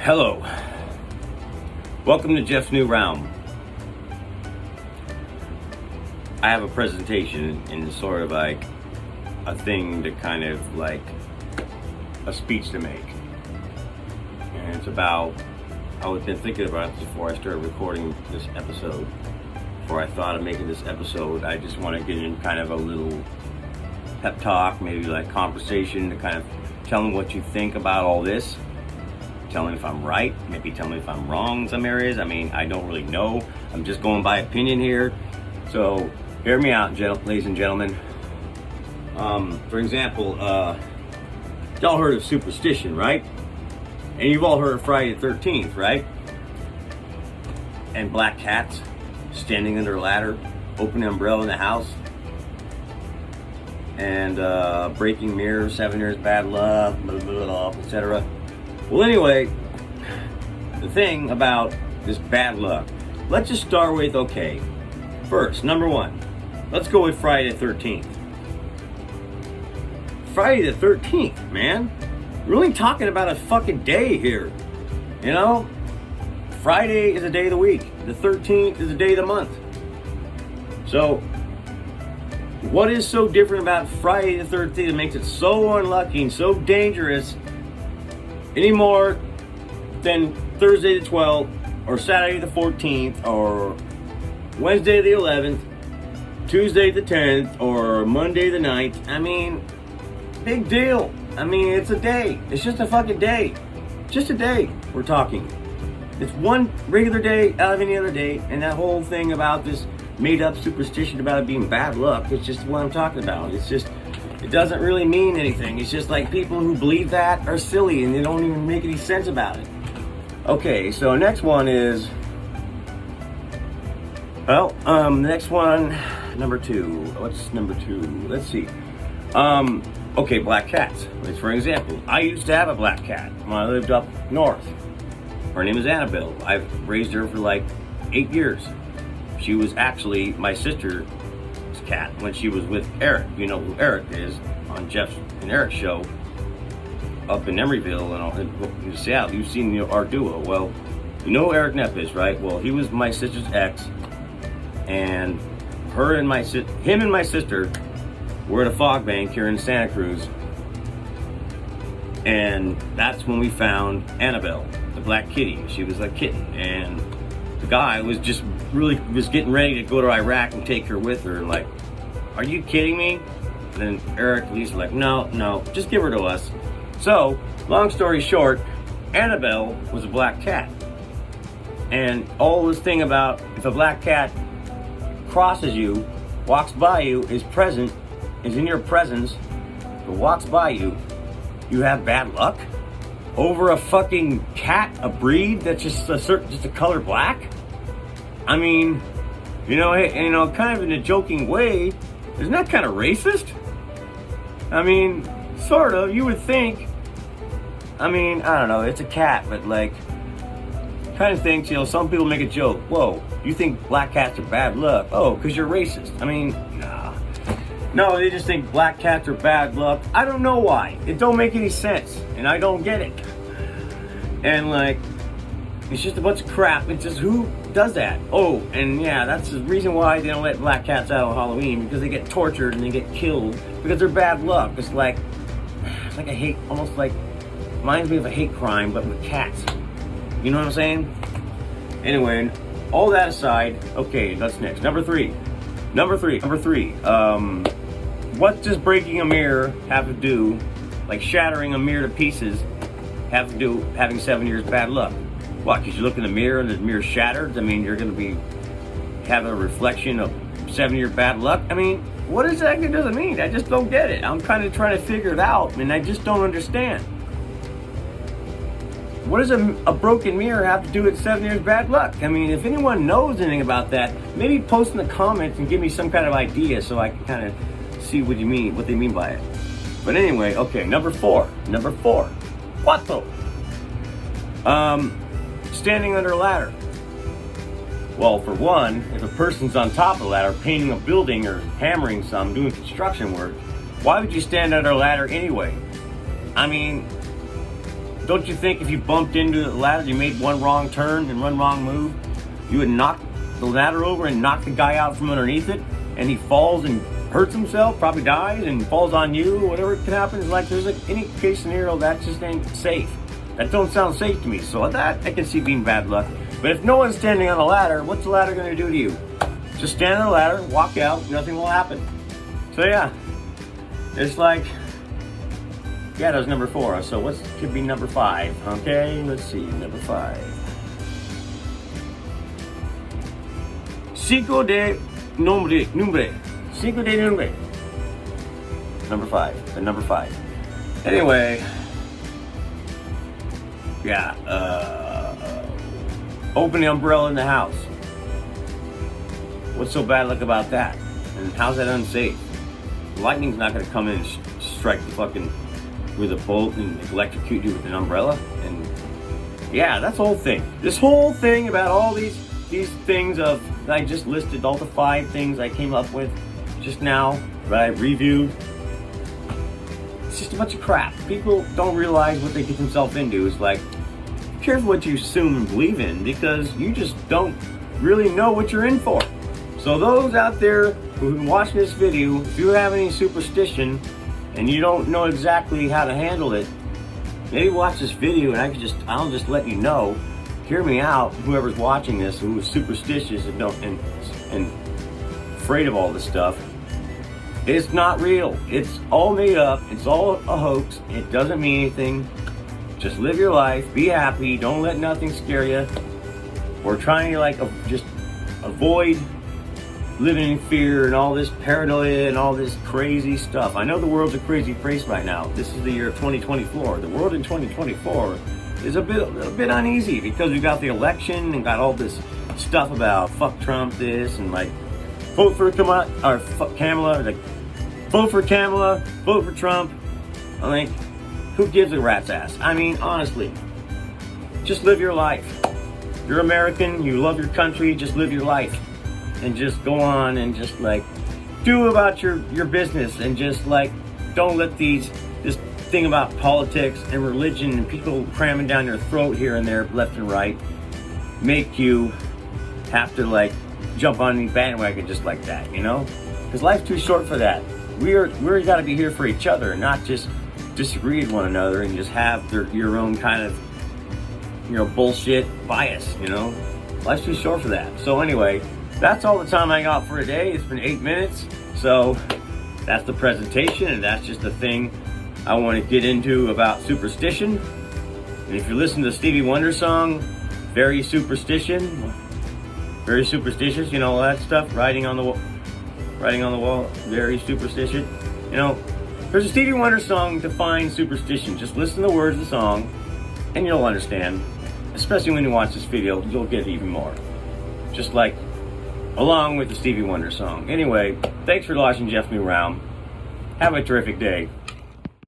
Hello. Welcome to Jeff's New Realm. I have a presentation in sort of like a thing to kind of like a speech to make. And it's about, I was been thinking about this before I started recording this episode. Before I thought of making this episode, I just want to get in kind of a little pep talk, maybe like conversation to kind of tell me what you think about all this. Tell me if I'm right, maybe tell me if I'm wrong in some areas. I mean, I don't really know. I'm just going by opinion here. So, hear me out, ladies and gentlemen. For example, y'all heard of Superstition, right? And you've all heard of Friday the 13th, right? And black cats standing under a ladder, open umbrella in the house, and breaking mirrors, 7 years bad luck, blah, blah, blah, etc. Well, anyway, the thing about this bad luck, let's just start with, okay, first, number one, let's go with Friday the 13th. Friday the 13th, man. We're really talking about a fucking day here, you know? Friday is a day of the week. The 13th is a day of the month. So, what is so different about Friday the 13th that makes it so unlucky and so dangerous any more than Thursday the 12th or Saturday the 14th or Wednesday the 11th, Tuesday the 10th or Monday the 9th? I mean, big deal. I mean, it's a day. It's just a fucking day. Just a day we're talking. It's one regular day out of any other day, and that whole thing about this made up superstition about it being bad luck, it's just what I'm talking about. It's just, it doesn't really mean anything. It's just like people who believe that are silly and they don't even make any sense about it. Okay, so next one is, well, next one, number two. What's number two? Let's see. Okay, black cats. For example, I used to have a black cat when I lived up north. Her name is Annabelle. I've raised her for like 8 years. She was actually my sister's cat when she was with Eric. You know who Eric is on Jeff's and Eric's show up in Emeryville and all in Seattle. You've seen our duo. Well, you know who Eric Neff is, right? Well, he was my sister's ex, and him and my sister were at a fog bank here in Santa Cruz, and that's when we found Annabelle, the black kitty. She was a kitten, and the guy was getting ready to go to Iraq and take her with her. Like, are you kidding me? And then Eric and Lisa were like, no, just give her to us. So, long story short, Annabelle was a black cat. And all this thing about if a black cat crosses you, walks by you, is in your presence, but walks by you, you have bad luck? Over a fucking cat, a breed that's just a color black? I mean, kind of in a joking way, isn't that kind of racist? I mean, sort of, you would think. I mean, I don't know, it's a cat, but like, kind of thinks, some people make a joke, whoa, you think black cats are bad luck? Oh, because you're racist. I mean, nah. No, they just think black cats are bad luck. I don't know why. It don't make any sense, and I don't get it. And like, it's just a bunch of crap. It's just, who does that? Oh, and yeah, that's the reason why they don't let black cats out on Halloween, because they get tortured and they get killed because they're bad luck. It's like a hate, almost like, reminds me of a hate crime, but with cats. You know what I'm saying? Anyway, all that aside, okay, that's next. Number three. What does breaking a mirror have to do, like shattering a mirror to pieces, have to do having 7 years bad luck? What, because you look in the mirror and the mirror's shattered? I mean, you're going to be having a reflection of 7 year bad luck? I mean, what exactly does it mean? I just don't get it. I'm kind of trying to figure it out, and I just don't understand. What does a broken mirror have to do with 7 years bad luck? I mean, if anyone knows anything about that, maybe post in the comments and give me some kind of idea so I can kind of see what they mean by it. But anyway, okay, number four. Cuatro. Standing under a ladder. Well, for one, if a person's on top of a ladder painting a building or hammering some, doing construction work, why would you stand under a ladder anyway? I mean, Don't you think if you bumped into the ladder, you made one wrong turn and one wrong move, you would knock the ladder over and knock the guy out from underneath it, and he falls and hurts himself, probably dies, and falls on you, or whatever can happen? It's like there's any case scenario that just ain't safe. That don't sound safe to me. So that I can see being bad luck. But if no one's standing on a ladder, what's the ladder going to do to you? Just stand on the ladder, walk out, nothing will happen. So yeah, it's like, yeah, that was number 4. So what could be number 5? Okay, let's see, number 5. Cinco de nombre. Cinco de nombre. Number 5. The number 5. Anyway, yeah, open the umbrella in the house. What's so bad luck about that? And how's that unsafe? Lightning's not going to come in and strike the fucking with a bolt and electrocute you with an umbrella. And yeah, that's the whole thing. This whole thing about all these things of, I just listed all the 5 things I came up with just now, that I reviewed. It's just a bunch of crap. People don't realize what they get themselves into. It's like, be careful what you assume and believe in, because you just don't really know what you're in for. So those out there who watch this video, if you have any superstition and you don't know exactly how to handle it, maybe watch this video and I'll just let you know. Hear me out, whoever's watching this, who is superstitious and afraid of all this stuff. It's not real. It's all made up. It's all a hoax. It doesn't mean anything. Just live your life. Be happy. Don't let nothing scare you. We're trying to just avoid living in fear and all this paranoia and all this crazy stuff. I know the world's a crazy place right now. This is the year of 2024. The world in 2024 is a bit uneasy because we got the election and got all this stuff about fuck Trump this and like vote for Kamala or fuck Kamala, like vote for Kamala, vote for Trump. I mean, who gives a rat's ass? I mean, honestly, just live your life. You're American, you love your country, just live your life and just go on and just like do about your business and just like don't let this thing about politics and religion and people cramming down your throat here and there, left and right, make you have to like jump on any bandwagon just like that, you know? Because life's too short for that. We're got to be here for each other, not just disagree with one another and just have your own kind of, bullshit bias, you know? Life's too short for that. So anyway, that's all the time I got for today. It's been 8 minutes. So that's the presentation, and that's just the thing I want to get into about superstition. And if you listen to the Stevie Wonder song, very superstitious, you know, all that stuff, writing on the wall, very superstitious. You know, there's a Stevie Wonder song defines superstition. Just listen to the words of the song and you'll understand. Especially when you watch this video, you'll get even more. Just like along with the Stevie Wonder song. Anyway, thanks for watching Jeff New Round. Have a terrific day.